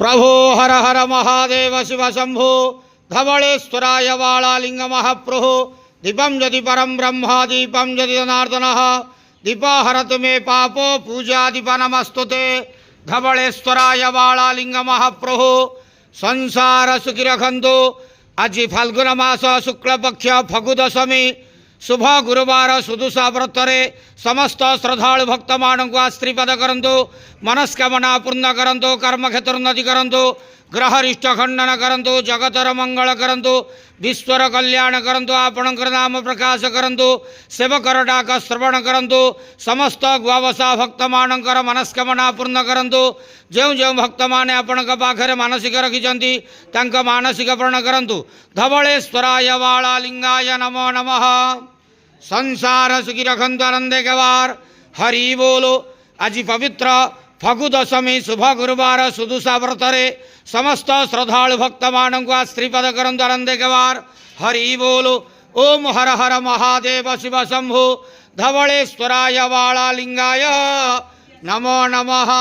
प्रभो हर हर महादेव शिव शंभो धवलेश्वराय वालालिंग महाप्रभो दीपं यदि परम ब्रह्म दीपं यदि जनार्दनः दीपहरत मे पापो पूजा दीप नमस्तुते धवलेश्वराय वालालिंग महाप्रभो संसार सुखी रखंतु। आज फाल्गुन मास शुक्ल पक्ष फगु दशमी शुभ गुरुवार सुदुषा व्रतरे समस्त श्रद्धालु भक्त मानक आश्रीपद करंतु मनस्कामना पूर्ण करंतु कर्म क्षेत्र उन्नति करंतु ग्रहरिष्ट खंडन करंतु जगतर मंगल करंतु विश्वर कल्याण करंतु आपणकर नाम प्रकाश करंतु सेवकर डाक श्रवण करंतु समस्त गुआवसा भक्त मानकर मनस्कामना पूर्ण करंतु जो जो भक्त माने आपणक पाखरे मानसिक रखिछंती तांका मानसिक पूर्ण करंतु धवलेश्वराय वालालिंगाय नमो नमः। संसार सुखी रखंतु आनंदे गवार हरि बोलो। आज पवित्र फगु दशमी शुभ गुरुवार सुदुषा व्रतरे समस्त श्रद्धालु भक्त मानक आश्रीपद करंतु आनंदे गवार हरि बोलो। ओम हर हर महादेव शिव शंभो धवलेश्वराय वालालिंगाय नमो नमः।